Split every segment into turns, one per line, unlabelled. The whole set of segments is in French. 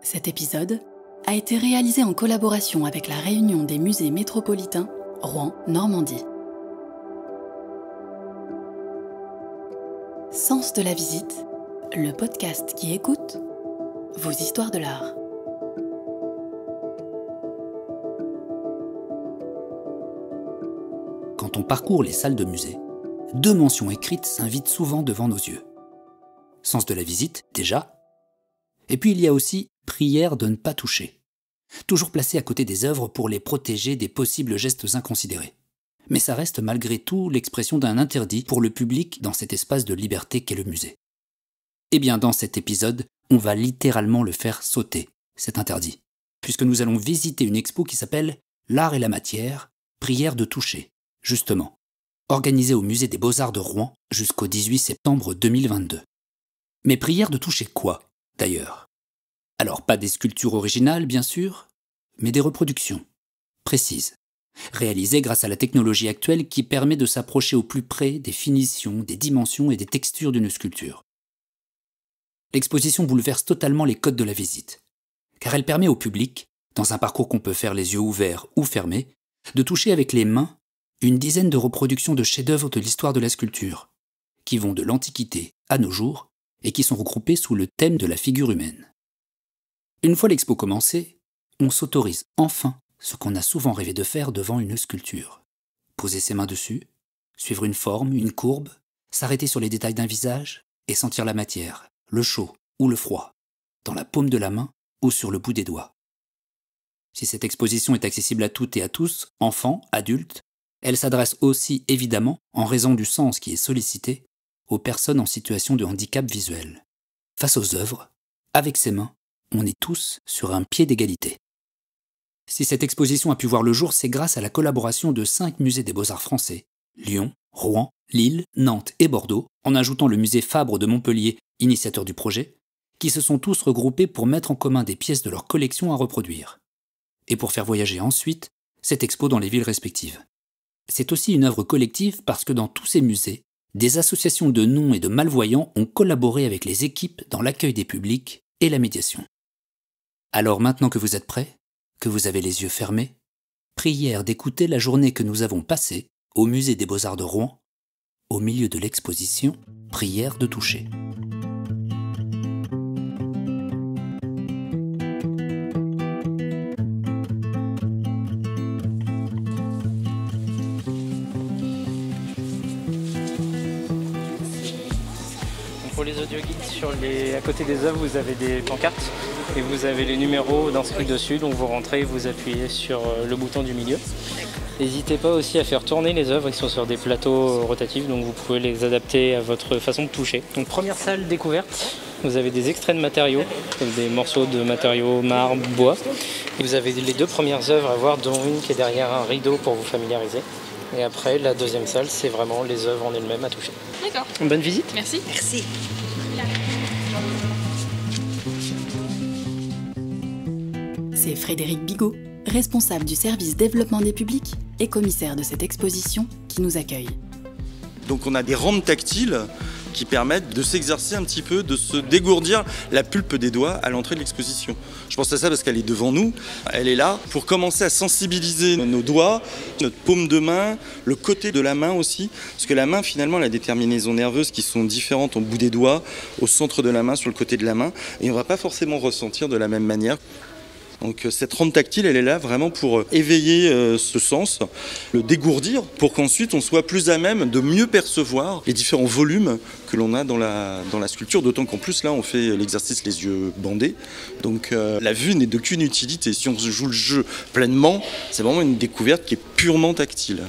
Cet épisode a été réalisé en collaboration avec la Réunion des musées métropolitains Rouen-Normandie. Sens de la visite, le podcast qui écoute vos histoires de l'art.
Quand on parcourt les salles de musée, deux mentions écrites s'invitent souvent devant nos yeux. Sens de la visite, déjà. Et puis il y a aussi prière de ne pas toucher. Toujours placé à côté des œuvres pour les protéger des possibles gestes inconsidérés. Mais ça reste malgré tout l'expression d'un interdit pour le public dans cet espace de liberté qu'est le musée. Eh bien, dans cet épisode, on va littéralement le faire sauter, cet interdit, puisque nous allons visiter une expo qui s'appelle « L'art et la matière, prière de toucher », justement, organisée au musée des Beaux-Arts de Rouen jusqu'au 18 septembre 2022. Mais prière de toucher quoi, d'ailleurs ? Alors, pas des sculptures originales, bien sûr, mais des reproductions, précises, réalisées grâce à la technologie actuelle qui permet de s'approcher au plus près des finitions, des dimensions et des textures d'une sculpture. L'exposition bouleverse totalement les codes de la visite, car elle permet au public, dans un parcours qu'on peut faire les yeux ouverts ou fermés, de toucher avec les mains une dizaine de reproductions de chefs-d'œuvre de l'histoire de la sculpture, qui vont de l'Antiquité à nos jours et qui sont regroupés sous le thème de la figure humaine. Une fois l'expo commencée, on s'autorise enfin ce qu'on a souvent rêvé de faire devant une sculpture. Poser ses mains dessus, suivre une forme, une courbe, s'arrêter sur les détails d'un visage et sentir la matière, le chaud ou le froid, dans la paume de la main ou sur le bout des doigts. Si cette exposition est accessible à toutes et à tous, enfants, adultes, elle s'adresse aussi évidemment, en raison du sens qui est sollicité, aux personnes en situation de handicap visuel. Face aux œuvres, avec ses mains, on est tous sur un pied d'égalité. Si cette exposition a pu voir le jour, c'est grâce à la collaboration de 5 musées des Beaux-Arts français, Lyon, Rouen, Lille, Nantes et Bordeaux, en ajoutant le musée Fabre de Montpellier, initiateur du projet, qui se sont tous regroupés pour mettre en commun des pièces de leur collection à reproduire, et pour faire voyager ensuite cette expo dans les villes respectives. C'est aussi une œuvre collective parce que dans tous ces musées, des associations de non et de malvoyants ont collaboré avec les équipes dans l'accueil des publics et la médiation. Alors maintenant que vous êtes prêts, que vous avez les yeux fermés, prière d'écouter la journée que nous avons passée au musée des Beaux-Arts de Rouen, au milieu de l'exposition Prière de toucher.
Pour les audioguides, à côté des œuvres, vous avez des pancartes et vous avez les numéros d'inscrits dessus. Donc vous rentrez, vous appuyez sur le bouton du milieu. N'hésitez pas aussi à faire tourner les œuvres, ils sont sur des plateaux rotatifs, donc vous pouvez les adapter à votre façon de toucher. Donc première salle découverte, vous avez des extraits de matériaux, des morceaux de matériaux marbre, bois. Et vous avez les deux premières œuvres à voir, dont une qui est derrière un rideau pour vous familiariser. Et après, la deuxième salle, c'est vraiment les œuvres en elles-mêmes à toucher.
D'accord.
Bonne visite.
Merci.
Merci.
C'est Frédéric Bigot, responsable du service développement des publics et commissaire de cette exposition qui nous accueille.
Donc on a des rampes tactiles qui permettent de s'exercer un petit peu, de se dégourdir la pulpe des doigts à l'entrée de l'exposition. Je pense à ça parce qu'elle est devant nous, elle est là pour commencer à sensibiliser nos doigts, notre paume de main, le côté de la main aussi, parce que la main finalement elle a des terminaisons nerveuses qui sont différentes au bout des doigts, au centre de la main, sur le côté de la main, et on ne va pas forcément ressentir de la même manière. Donc cette rampe tactile, elle est là vraiment pour éveiller ce sens, le dégourdir, pour qu'ensuite on soit plus à même de mieux percevoir les différents volumes que l'on a dans la sculpture, d'autant qu'en plus là on fait l'exercice les yeux bandés, donc la vue n'est d'aucune utilité. Si on joue le jeu pleinement, c'est vraiment une découverte qui est purement tactile.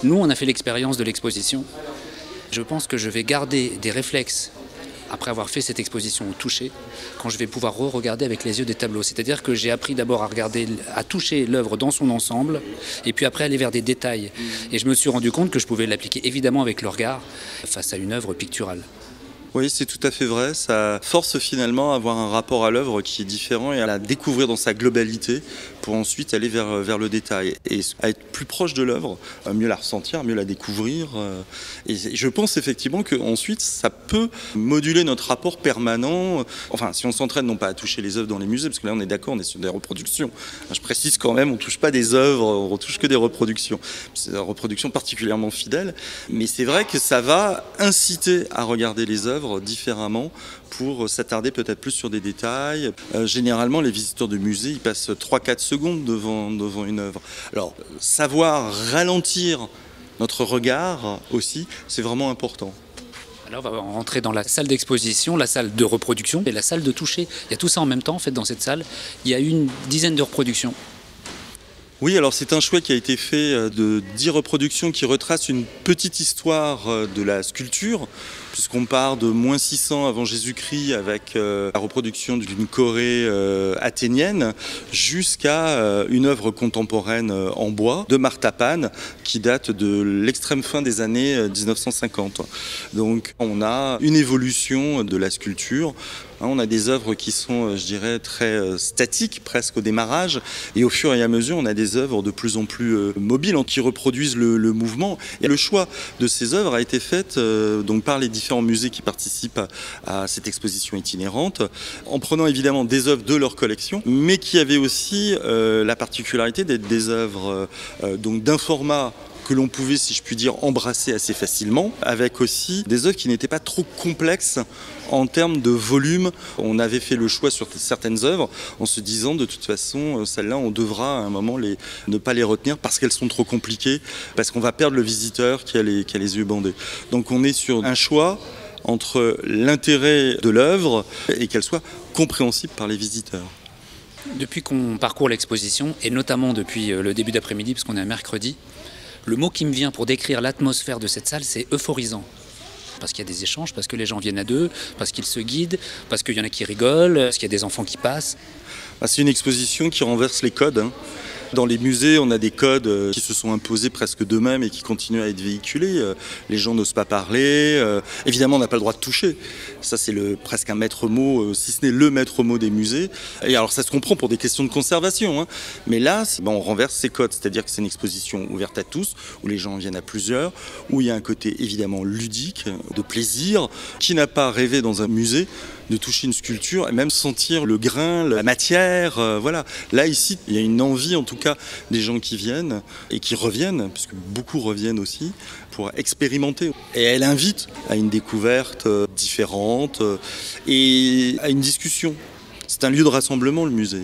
Nous, on a fait l'expérience de l'exposition. Je pense que je vais garder des réflexes après avoir fait cette exposition au toucher, quand je vais pouvoir re-regarder avec les yeux des tableaux. C'est-à-dire que j'ai appris d'abord à toucher l'œuvre dans son ensemble, et puis après aller vers des détails. Et je me suis rendu compte que je pouvais l'appliquer évidemment avec le regard face à une œuvre picturale.
Oui, c'est tout à fait vrai. Ça force finalement à avoir un rapport à l'œuvre qui est différent et à la découvrir dans sa globalité pour ensuite aller vers le détail et à être plus proche de l'œuvre, mieux la ressentir, mieux la découvrir. Et je pense effectivement qu'ensuite, ça peut moduler notre rapport permanent. Enfin, si on s'entraîne non pas à toucher les œuvres dans les musées, parce que là on est d'accord, on est sur des reproductions. Je précise quand même, on ne touche pas des œuvres, on ne touche que des reproductions. C'est des reproductions particulièrement fidèles, mais c'est vrai que ça va inciter à regarder les œuvres différemment pour s'attarder peut-être plus sur des détails. Généralement, les visiteurs de musées, ils passent 3-4 secondes devant une œuvre. Alors, savoir ralentir notre regard aussi, c'est vraiment important.
Alors on va rentrer dans la salle d'exposition, la salle de reproduction et la salle de toucher. Il y a tout ça en même temps, en fait, dans cette salle. Il y a une dizaine de reproductions.
Oui, alors c'est un choix qui a été fait de 10 reproductions qui retracent une petite histoire de la sculpture, puisqu'on part de moins 600 avant Jésus-Christ avec la reproduction d'une Corée athénienne jusqu'à une œuvre contemporaine en bois de Marta Pan qui date de l'extrême fin des années 1950. Donc on a une évolution de la sculpture. On a des œuvres qui sont, je dirais, très statiques, presque au démarrage, et au fur et à mesure, on a des œuvres de plus en plus mobiles, qui reproduisent le mouvement. Et le choix de ces œuvres a été fait donc par les différents musées qui participent à cette exposition itinérante, en prenant évidemment des œuvres de leur collection, mais qui avaient aussi la particularité d'être des œuvres donc d'un format que l'on pouvait, si je puis dire, embrasser assez facilement, avec aussi des œuvres qui n'étaient pas trop complexes en termes de volume. On avait fait le choix sur certaines œuvres en se disant de toute façon, celles-là, on devra à un moment ne pas les retenir parce qu'elles sont trop compliquées, parce qu'on va perdre le visiteur qui a les yeux bandés. Donc on est sur un choix entre l'intérêt de l'œuvre et qu'elle soit compréhensible par les visiteurs.
Depuis qu'on parcourt l'exposition, et notamment depuis le début d'après-midi, parce qu'on est un mercredi, le mot qui me vient pour décrire l'atmosphère de cette salle, c'est euphorisant. Parce qu'il y a des échanges, parce que les gens viennent à deux, parce qu'ils se guident, parce qu'il y en a qui rigolent, parce qu'il y a des enfants qui passent.
C'est une exposition qui renverse les codes. Dans les musées, on a des codes qui se sont imposés presque d'eux-mêmes et qui continuent à être véhiculés. Les gens n'osent pas parler. Évidemment, on n'a pas le droit de toucher. Ça, c'est presque un maître mot, si ce n'est le maître mot des musées. Et alors, ça se comprend pour des questions de conservation. Mais là, on renverse ces codes. C'est-à-dire que c'est une exposition ouverte à tous, où les gens viennent à plusieurs, où il y a un côté évidemment ludique, de plaisir. Qui n'a pas rêvé dans un musée de toucher une sculpture et même sentir le grain, la matière, voilà. Là, ici, il y a une envie, en tout cas, des gens qui viennent et qui reviennent, puisque beaucoup reviennent aussi, pour expérimenter. Et elle invite à une découverte différente et à une discussion. C'est un lieu de rassemblement, le musée.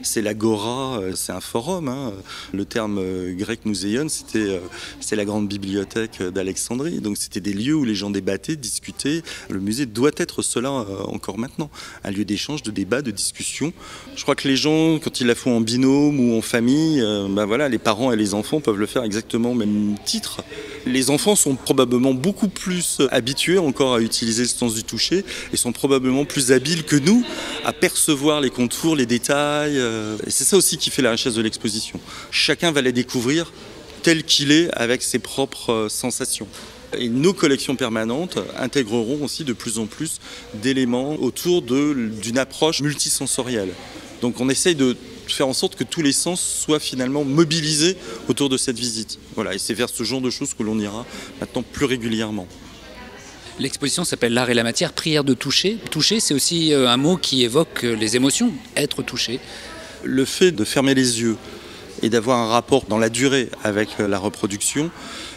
C'est l'agora, c'est un forum. Le terme grec muséon, c'est la grande bibliothèque d'Alexandrie. Donc c'était des lieux où les gens débattaient, discutaient. Le musée doit être cela encore maintenant. Un lieu d'échange, de débat, de discussion. Je crois que les gens, quand ils la font en binôme ou en famille, voilà, les parents et les enfants peuvent le faire exactement au même titre. Les enfants sont probablement beaucoup plus habitués encore à utiliser le sens du toucher et sont probablement plus habiles que nous à percevoir les contours, les détails. Et c'est ça aussi qui fait la richesse de l'exposition. Chacun va les découvrir tel qu'il est avec ses propres sensations. Et nos collections permanentes intégreront aussi de plus en plus d'éléments autour d'une approche multisensorielle. Donc on essaye de faire en sorte que tous les sens soient finalement mobilisés autour de cette visite. Voilà, et c'est vers ce genre de choses que l'on ira maintenant plus régulièrement.
L'exposition s'appelle L'art et la matière, prière de toucher. Toucher, c'est aussi un mot qui évoque les émotions, être touché.
Le fait de fermer les yeux et d'avoir un rapport dans la durée avec la reproduction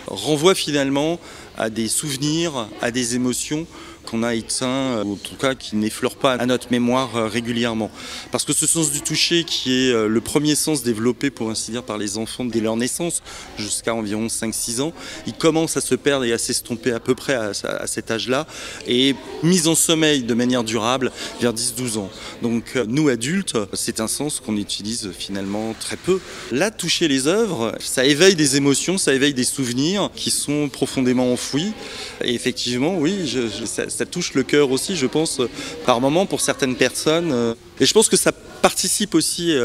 renvoie finalement à des souvenirs, à des émotions qu'on a éteints, ou en tout cas qui n'effleurent pas à notre mémoire régulièrement. Parce que ce sens du toucher, qui est le premier sens développé, pour ainsi dire, par les enfants dès leur naissance, jusqu'à environ 5-6 ans, il commence à se perdre et à s'estomper à peu près à cet âge-là, et mis en sommeil de manière durable vers 10-12 ans. Donc nous, adultes, c'est un sens qu'on utilise finalement très peu. Là, toucher les œuvres, ça éveille des émotions, ça éveille des souvenirs qui sont profondément enfouis. Et effectivement, oui, ça touche le cœur aussi, je pense, par moment pour certaines personnes. Et je pense que ça participe aussi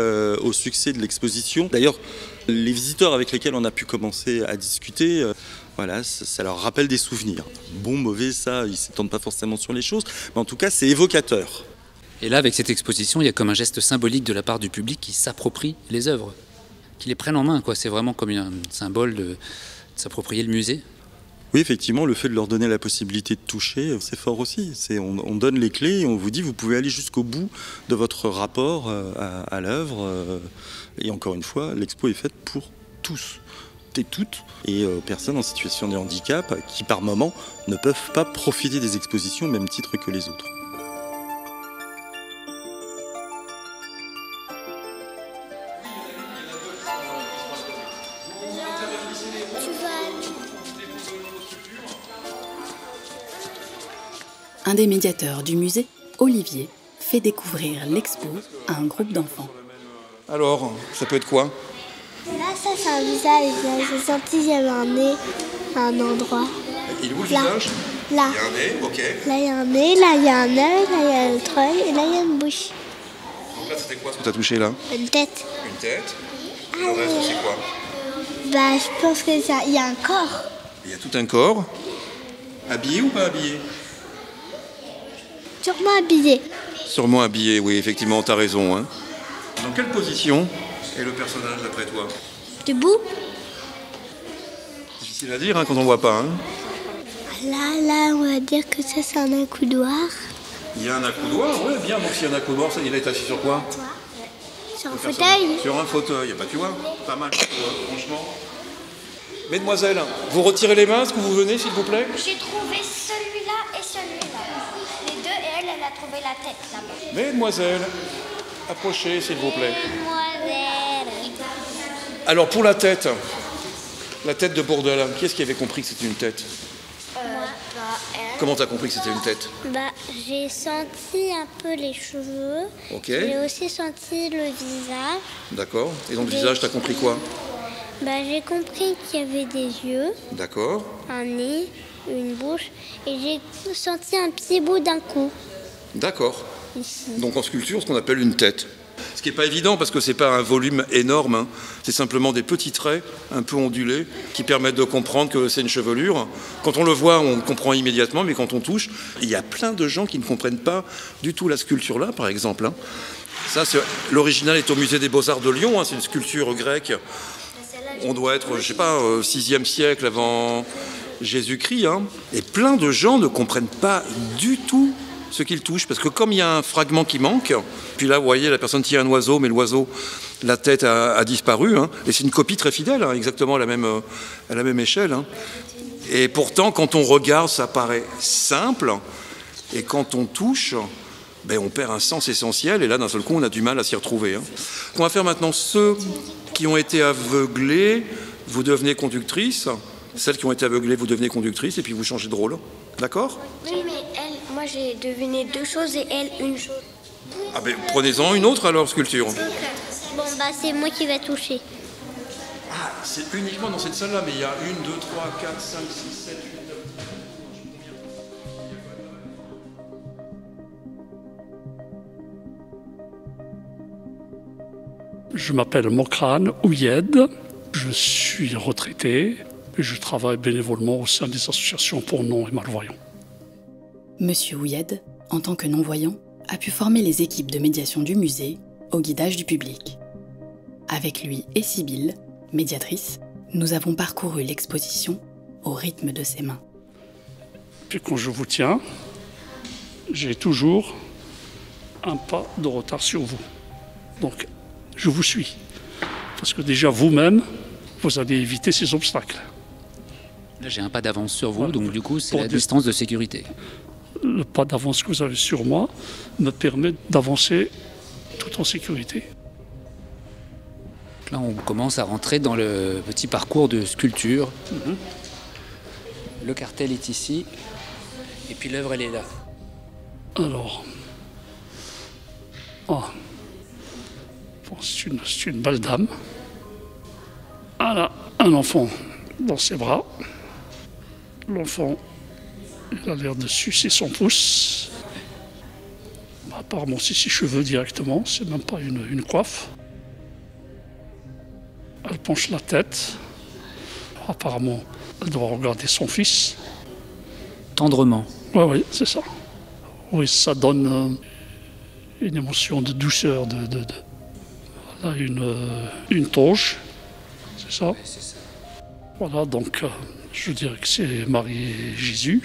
au succès de l'exposition. D'ailleurs, les visiteurs avec lesquels on a pu commencer à discuter, voilà, ça leur rappelle des souvenirs. Bon, mauvais, ça, ils ne s'étendent pas forcément sur les choses, mais en tout cas, c'est évocateur.
Et là, avec cette exposition, il y a comme un geste symbolique de la part du public qui s'approprie les œuvres, qui les prennent en main, quoi. C'est vraiment comme un symbole de s'approprier le musée.
Oui, effectivement, le fait de leur donner la possibilité de toucher, c'est fort aussi. On donne les clés et on vous dit vous pouvez aller jusqu'au bout de votre rapport à l'œuvre. Et encore une fois, l'expo est faite pour tous et toutes, et personnes en situation de handicap qui par moment ne peuvent pas profiter des expositions au même titre que les autres.
Un des médiateurs du musée, Olivier, fait découvrir l'expo à un groupe d'enfants.
Alors, ça peut être quoi?
Là, ça c'est un visage. J'ai senti qu'il y avait un nez à un endroit.
Il est où le
Là.
visage?
Là.
Il y a un nez, ok.
Là, il y a un nez, là, il y a un œil, là, il y a un autre œil, et là, il y a une bouche.
Donc là, c'était quoi ce que tu as touché là?
Une tête.
Une tête. Et le reste, c'est quoi?
Bah, je pense qu'il y a un corps.
Il y a tout un corps. Habillé ou pas habillé?
Sûrement habillé.
Sûrement habillé, oui, effectivement, tu as raison. Hein. Dans quelle position est le personnage d'après toi?
Debout.
Difficile à dire hein, quand on voit pas. Hein.
Là, on va dire que ça, c'est un accoudoir.
Il y a un accoudoir, oui, bien. Donc s'il y a un accoudoir, il est assis sur quoi?
Sur un
Le
fauteuil.
personnage. Sur un fauteuil. Bah, tu vois, pas mal, franchement. Mesdemoiselles, vous retirez les masques ou vous venez, s'il vous plaît?
J'ai trouvé celui-là et celui-là. Les deux, et elle a trouvé la tête là-bas.
Mesdemoiselles, approchez, s'il vous plaît.
Mademoiselle.
Alors, pour la tête de Bourdelle, qui est-ce qui avait compris que c'était une tête? Comment t'as compris que c'était une tête?
Bah, j'ai senti un peu les cheveux.
Ok.
J'ai aussi senti le visage.
D'accord. Et dans le visage, t'as compris quoi?
Bah, j'ai compris qu'il y avait des yeux,
D'accord.
un nez, une bouche, et j'ai senti un petit bout d'un cou
D'accord.
ici.
Donc en sculpture, ce qu'on appelle une tête. Ce qui n'est pas évident parce que ce n'est pas un volume énorme, hein. C'est simplement des petits traits un peu ondulés qui permettent de comprendre que c'est une chevelure. Quand on le voit, on comprend immédiatement, mais quand on touche, il y a plein de gens qui ne comprennent pas du tout la sculpture là, par exemple. Hein. Ça, l'original est au musée des Beaux-Arts de Lyon, hein. C'est une sculpture grecque. On doit être, je sais pas, 6e siècle avant Jésus-Christ. Hein. Et plein de gens ne comprennent pas du tout ce qu'ils touchent, parce que comme il y a un fragment qui manque, puis là, vous voyez, la personne tient un oiseau, mais l'oiseau, la tête a disparu, hein, et c'est une copie très fidèle, hein, exactement à la même échelle. Hein. Et pourtant, quand on regarde, ça paraît simple, et quand on touche, ben, on perd un sens essentiel, et là, d'un seul coup, on a du mal à s'y retrouver. Hein. On va faire maintenant ceux qui ont été aveuglés, vous devenez conductrice. Celles qui ont été aveuglées, vous devenez conductrice, et puis vous changez de rôle. D'accord?
Oui, mais elle, moi j'ai deviné deux choses et elle une chose.
Ah ben, prenez-en une autre alors, sculpture.
Bon, bah, c'est moi qui vais toucher.
Ah, c'est uniquement dans cette salle-là, mais il y a 1, 2, 3, 4, 5, 6, 7, 8, 9.
Je m'appelle Mokrane Ouyed, je suis retraité et je travaille bénévolement au sein des associations pour non et malvoyants.
Monsieur Ouyed, en tant que non-voyant, a pu former les équipes de médiation du musée au guidage du public. Avec lui et Sybille, médiatrice, nous avons parcouru l'exposition au rythme de ses mains.
Puis quand je vous tiens, j'ai toujours un pas de retard sur vous. Donc, je vous suis. Parce que déjà, vous-même, vous allez éviter ces obstacles.
Là, j'ai un pas d'avance sur vous,
Voilà.
donc du coup, c'est
Pour
la
des-
distance de sécurité.
Le pas d'avance que vous avez sur moi me permet d'avancer tout en sécurité.
Là, on commence à rentrer dans le petit parcours de sculpture. Le cartel est ici, et puis l'œuvre, elle est là.
Alors, bon, c'est une belle dame. Elle a un enfant dans ses bras. L'enfant, il a l'air de sucer son pouce. Apparemment, c'est ses cheveux directement, c'est même pas une coiffe. Elle penche la tête. Apparemment, elle doit regarder son fils.
Tendrement.
Oui, c'est ça. Oui, ça donne une émotion de douceur, voilà, une toge, c'est ça.
Ouais, c'est ça.
Voilà, donc je dirais que c'est Marie et Jésus.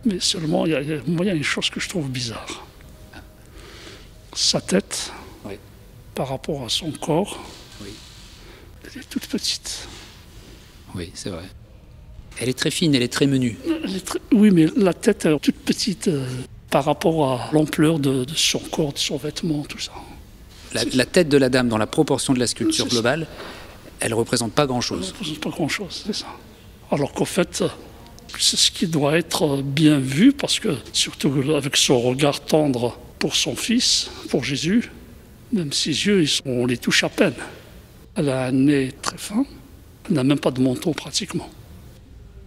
Mais seulement, il y a une chose que je trouve bizarre. Sa tête,
Oui.
par rapport à son corps,
Oui.
elle est toute petite.
Oui, c'est vrai. Elle est très fine, elle est très menue.
Oui, mais la tête est toute petite par rapport à l'ampleur de son corps, de son vêtement, tout ça.
La tête de la dame, dans la proportion de la sculpture
C'est ça.
globale, elle ne représente pas grand-chose.
C'est pas grand-chose, c'est ça. Alors qu'en fait, c'est ce qui doit être bien vu, parce que, surtout avec son regard tendre pour son fils, pour Jésus, même ses yeux, on les touche à peine. Elle a un nez très fin, elle n'a même pas de menton pratiquement.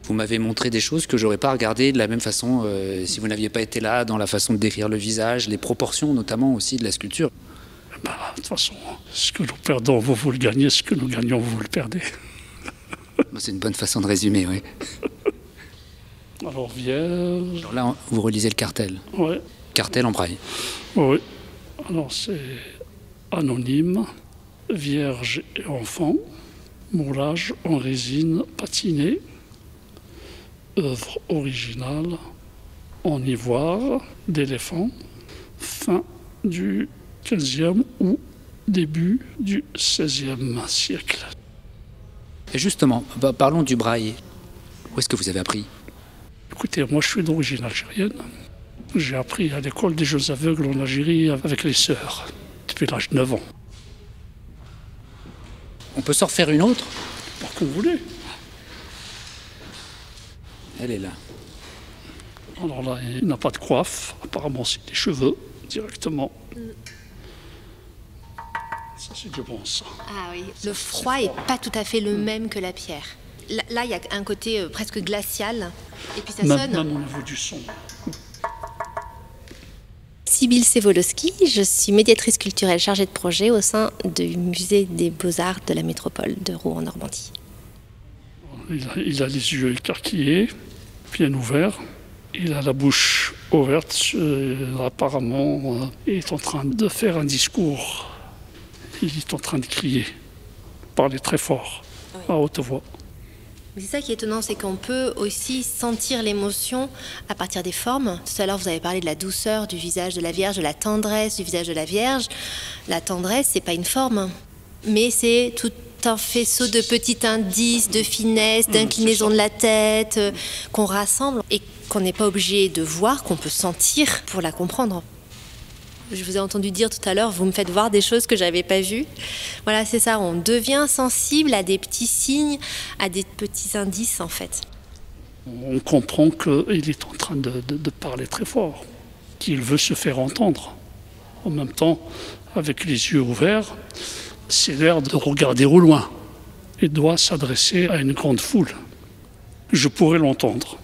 Vous m'avez montré des choses que j'aurais pas regardées de la même façon si vous n'aviez pas été là, dans la façon de décrire le visage, les proportions notamment aussi de la sculpture.
De toute façon, ce que nous perdons, vous le gagnez, ce que nous gagnons, vous le perdez.
C'est une bonne façon de résumer, oui.
Alors, Vierge.
Alors là, vous relisez le cartel.
Ouais.
Cartel en braille.
Oui. Alors, c'est anonyme, Vierge et enfant, moulage en résine patinée, œuvre originale en ivoire d'éléphant, fin du XVe ou début du XVIe siècle.
Et justement, parlons du braille. Où est-ce que vous avez appris?
Écoutez, moi je suis d'origine algérienne. J'ai appris à l'école des Jeux aveugles en Algérie avec les sœurs, depuis l'âge de 9 ans.
On peut s'en refaire une autre?
Pas qu'on voulait.
Elle est là.
Alors là, il n'a pas de coiffe. Apparemment, c'est des cheveux directement. Ça, c'est du bon sang.
Ah oui, le froid n'est pas tout à fait le même que la pierre. Là, il y a un côté presque glacial. Et puis ça sonne.
Même au niveau du son.
Sybille Sevolowski, je suis médiatrice culturelle chargée de projet au sein du musée des Beaux-Arts de la métropole de Rouen en Normandie.
Il a les yeux écarquillés, bien ouverts. Il a la bouche ouverte. Apparemment, il est en train de faire un discours. Il est en train de crier, parler très fort, à haute voix.
Mais c'est ça qui est étonnant, c'est qu'on peut aussi sentir l'émotion à partir des formes. Tout à l'heure, vous avez parlé de la douceur du visage de la Vierge, de la tendresse du visage de la Vierge. La tendresse, c'est pas une forme, mais c'est tout un faisceau de petits indices, de finesse, d'inclinaison de la tête, qu'on rassemble et qu'on n'est pas obligé de voir, qu'on peut sentir pour la comprendre. Je vous ai entendu dire tout à l'heure, vous me faites voir des choses que je n'avais pas vues. Voilà, c'est ça, on devient sensible à des petits signes, à des petits indices en fait.
On comprend qu'il est en train de parler très fort, qu'il veut se faire entendre. En même temps, avec les yeux ouverts, c'est l'air de regarder au loin et doit s'adresser à une grande foule. Je pourrais l'entendre.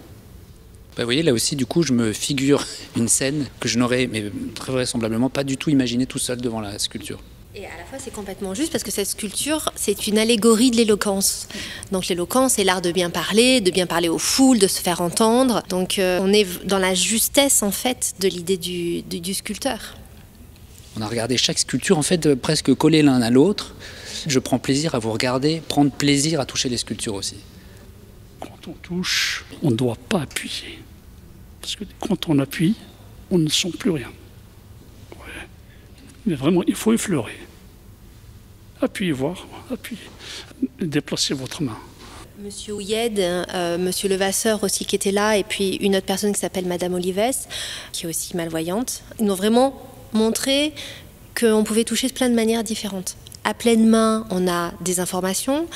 Vous voyez, là aussi, du coup, je me figure une scène que je n'aurais, mais très vraisemblablement, pas du tout imaginé tout seul devant la sculpture.
Et à la fois, c'est complètement juste parce que cette sculpture, c'est une allégorie de l'éloquence. Donc l'éloquence, c'est l'art de bien parler aux foules, de se faire entendre. Donc on est dans la justesse, en fait, de l'idée du sculpteur.
On a regardé chaque sculpture, en fait, presque collées l'un à l'autre. Je prends plaisir à vous regarder, prendre plaisir à toucher les sculptures aussi.
Quand on touche, on ne doit pas appuyer. Parce que quand on appuie, on ne sent plus rien. Ouais. Mais vraiment, il faut effleurer. Appuyez voir, appuyez. Déplacez votre main.
Monsieur Ouyed, Monsieur Levasseur aussi qui était là, et puis une autre personne qui s'appelle Madame Olives, qui est aussi malvoyante. Ils nous ont vraiment montré qu'on pouvait toucher de plein de manières différentes. À pleine main, on a des informations.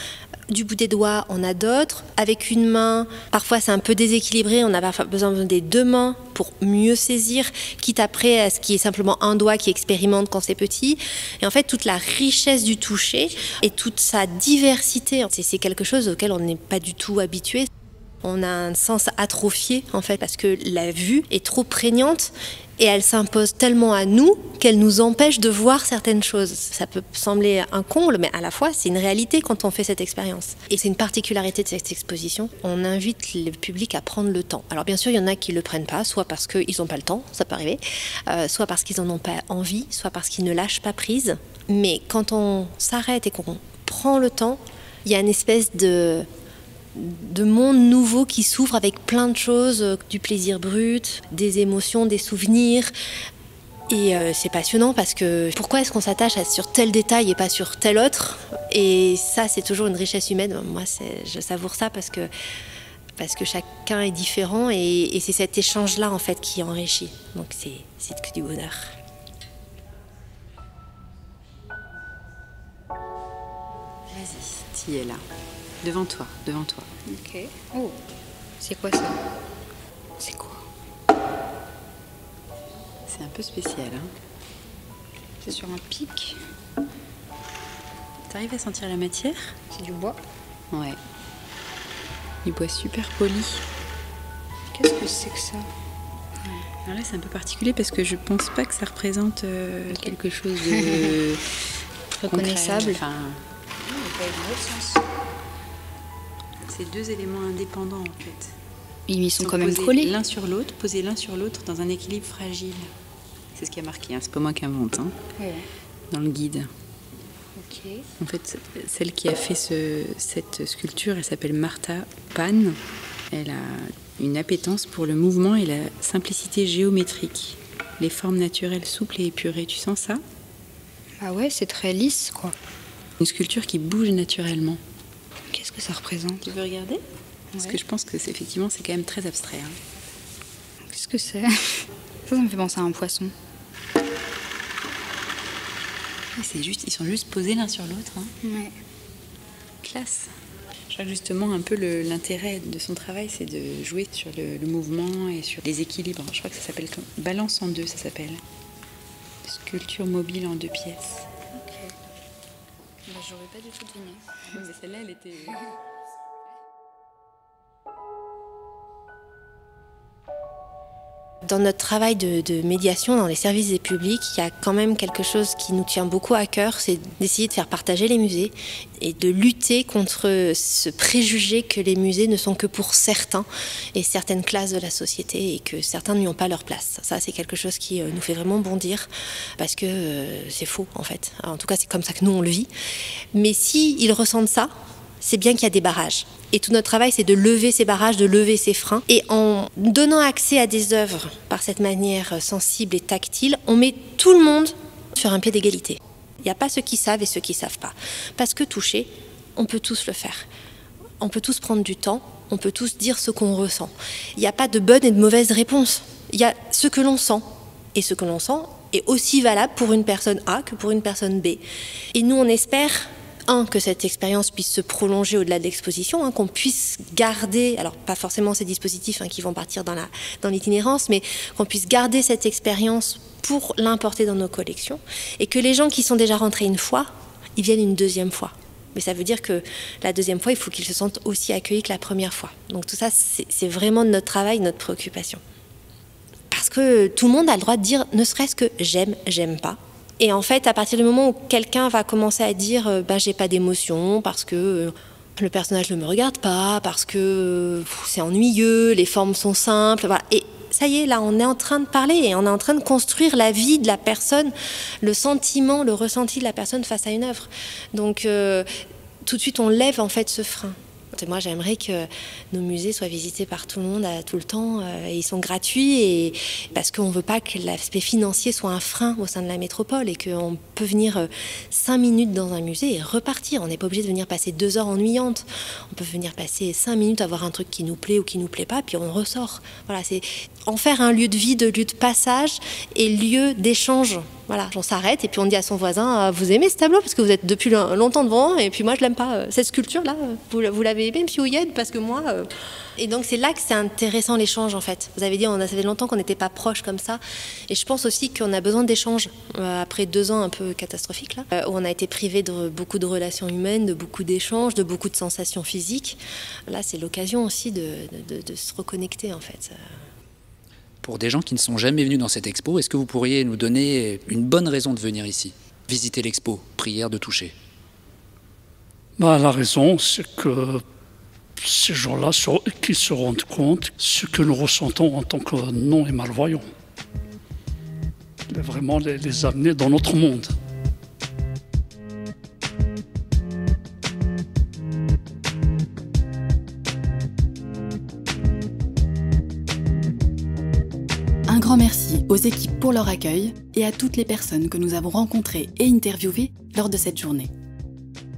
Du bout des doigts, on a d'autres. Avec une main, parfois c'est un peu déséquilibré, on a parfois besoin des deux mains pour mieux saisir, quitte après à ce qui est simplement un doigt qui expérimente quand c'est petit. Et en fait, toute la richesse du toucher et toute sa diversité, c'est quelque chose auquel on n'est pas du tout habitué. On a un sens atrophié, en fait, parce que la vue est trop prégnante et elle s'impose tellement à nous qu'elle nous empêche de voir certaines choses. Ça peut sembler un comble, mais à la fois, c'est une réalité quand on fait cette expérience. Et c'est une particularité de cette exposition. On invite le public à prendre le temps. Alors bien sûr, il y en a qui ne le prennent pas, soit parce qu'ils n'ont pas le temps, ça peut arriver, soit parce qu'ils n'en ont pas envie, soit parce qu'ils ne lâchent pas prise. Mais quand on s'arrête et qu'on prend le temps, il y a une espèce de monde nouveau qui s'ouvre avec plein de choses, du plaisir brut, des émotions, des souvenirs. Et c'est passionnant parce que pourquoi est-ce qu'on s'attache sur tel détail et pas sur tel autre? Et ça, c'est toujours une richesse humaine. Moi, je savoure ça parce que chacun est différent et c'est cet échange-là en fait qui enrichit. Donc c'est que du bonheur.
Vas-y, tu es là. Devant toi.
Ok. Oh, c'est quoi ça?
C'est quoi? C'est un peu spécial, hein?
C'est sur un pic.
T'arrives à sentir la matière?
C'est du bois.
Ouais. Du bois super poli.
Qu'est-ce que c'est que ça?
Alors là, c'est un peu particulier parce que je pense pas que ça représente quelque chose de
reconnaissable.
Enfin,
pas dans l'autre sens.
C'est deux éléments indépendants en fait.
Ils sont quand même collés.
Posés l'un sur l'autre dans un équilibre fragile. C'est ce qui a marqué, hein. C'est pas moi qui invente, hein.
Ouais.
Dans le guide.
Ok.
En fait, celle qui a fait cette sculpture, elle s'appelle Martha Pan. Elle a une appétence pour le mouvement et la simplicité géométrique. Les formes naturelles souples et épurées, tu sens ça?
Ah ouais, c'est très lisse, quoi.
Une sculpture qui bouge naturellement.
Qu'est-ce que ça représente?
Tu veux regarder? Parce que je pense que c'est quand même très abstrait. Hein.
Qu'est-ce que c'est? Ça me fait penser à un poisson.
Ils sont juste posés l'un sur l'autre. Hein.
Ouais.
Classe. Je crois que justement, un peu l'intérêt de son travail, c'est de jouer sur le mouvement et sur les équilibres. Je crois que ça s'appelle Balance en deux, ça s'appelle. Sculpture mobile en 2 pièces.
Ok. Bah, j'aurais pas du tout deviné.
Mais celle-là, elle était...
Dans notre travail de médiation dans les services des publics, il y a quand même quelque chose qui nous tient beaucoup à cœur, c'est d'essayer de faire partager les musées et de lutter contre ce préjugé que les musées ne sont que pour certains et certaines classes de la société et que certains n'y ont pas leur place. Ça, c'est quelque chose qui nous fait vraiment bondir parce que c'est faux en fait. Alors, en tout cas, c'est comme ça que nous, on le vit. Mais s'ils ressentent ça, c'est bien qu'il y a des barrages. Et tout notre travail, c'est de lever ces barrages, de lever ces freins. Et en donnant accès à des œuvres par cette manière sensible et tactile, on met tout le monde sur un pied d'égalité. Il n'y a pas ceux qui savent et ceux qui ne savent pas. Parce que toucher, on peut tous le faire. On peut tous prendre du temps, on peut tous dire ce qu'on ressent. Il n'y a pas de bonne et de mauvaise réponse. Il y a ce que l'on sent. Et ce que l'on sent est aussi valable pour une personne A que pour une personne B. Et nous, on espère... que cette expérience puisse se prolonger au-delà de l'exposition, qu'on puisse garder, alors pas forcément ces dispositifs qui vont partir dans l'itinérance, mais qu'on puisse garder cette expérience pour l'importer dans nos collections, et que les gens qui sont déjà rentrés une fois, ils viennent une deuxième fois. Mais ça veut dire que la deuxième fois, il faut qu'ils se sentent aussi accueillis que la première fois. Donc tout ça, c'est vraiment notre travail, notre préoccupation. Parce que tout le monde a le droit de dire, ne serait-ce que j'aime, j'aime pas. Et en fait, à partir du moment où quelqu'un va commencer à dire j'ai pas d'émotion parce que le personnage ne me regarde pas, parce que c'est ennuyeux, les formes sont simples, voilà. Et ça y est, là, on est en train de parler et on est en train de construire la vie de la personne, le sentiment, le ressenti de la personne face à une œuvre. Donc, tout de suite, on lève en fait ce frein. Moi, j'aimerais que nos musées soient visités par tout le monde tout le temps. Et ils sont gratuits et parce qu'on ne veut pas que l'aspect financier soit un frein au sein de la métropole et qu'on peut venir 5 minutes dans un musée et repartir. On n'est pas obligé de venir passer 2 heures ennuyantes. On peut venir passer 5 minutes à voir un truc qui nous plaît ou qui ne nous plaît pas, puis on ressort. Voilà, c'est en faire un lieu de vie, de lieu de passage et lieu d'échange. Voilà, on s'arrête et puis on dit à son voisin vous aimez ce tableau parce que vous êtes depuis longtemps devant et puis moi je l'aime pas. Cette sculpture là, vous l'avez aimé, M. Ouyed, parce que moi Et donc c'est là que c'est intéressant l'échange en fait. Vous avez dit, ça fait longtemps qu'on n'était pas proches comme ça. Et je pense aussi qu'on a besoin d'échanges après 2 ans un peu catastrophiques là, où on a été privé de beaucoup de relations humaines, de beaucoup d'échanges, de beaucoup de sensations physiques. Là c'est l'occasion aussi de se reconnecter en fait.
Pour des gens qui ne sont jamais venus dans cette expo, est-ce que vous pourriez nous donner une bonne raison de venir ici, visiter l'expo, prière de toucher?
La raison, c'est que ces gens-là qui se rendent compte ce que nous ressentons en tant que non et malvoyants. Vraiment les amener dans notre monde.
Un grand merci aux équipes pour leur accueil et à toutes les personnes que nous avons rencontrées et interviewées lors de cette journée.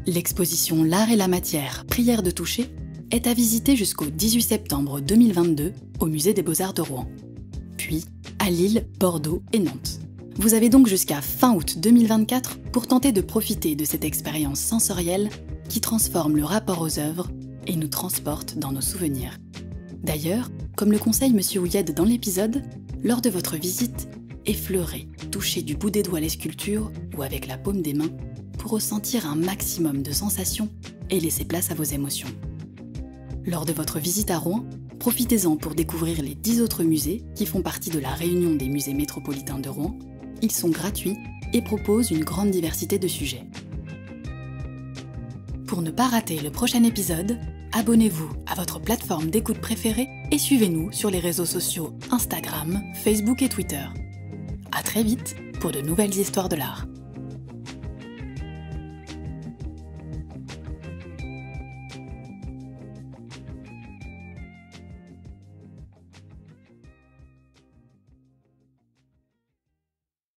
L'exposition L'art et la matière, prière de toucher est à visiter jusqu'au 18 septembre 2022 au Musée des Beaux-Arts de Rouen, puis à Lille, Bordeaux et Nantes. Vous avez donc jusqu'à fin août 2024 pour tenter de profiter de cette expérience sensorielle qui transforme le rapport aux œuvres et nous transporte dans nos souvenirs. D'ailleurs, comme le conseille M. Houyed dans l'épisode, lors de votre visite, effleurez, touchez du bout des doigts les sculptures ou avec la paume des mains pour ressentir un maximum de sensations et laisser place à vos émotions. Lors de votre visite à Rouen, profitez-en pour découvrir les 10 autres musées qui font partie de la réunion des musées métropolitains de Rouen. Ils sont gratuits et proposent une grande diversité de sujets. Pour ne pas rater le prochain épisode, abonnez-vous à votre plateforme d'écoute préférée et suivez-nous sur les réseaux sociaux Instagram, Facebook et Twitter. À très vite pour de nouvelles histoires de l'art.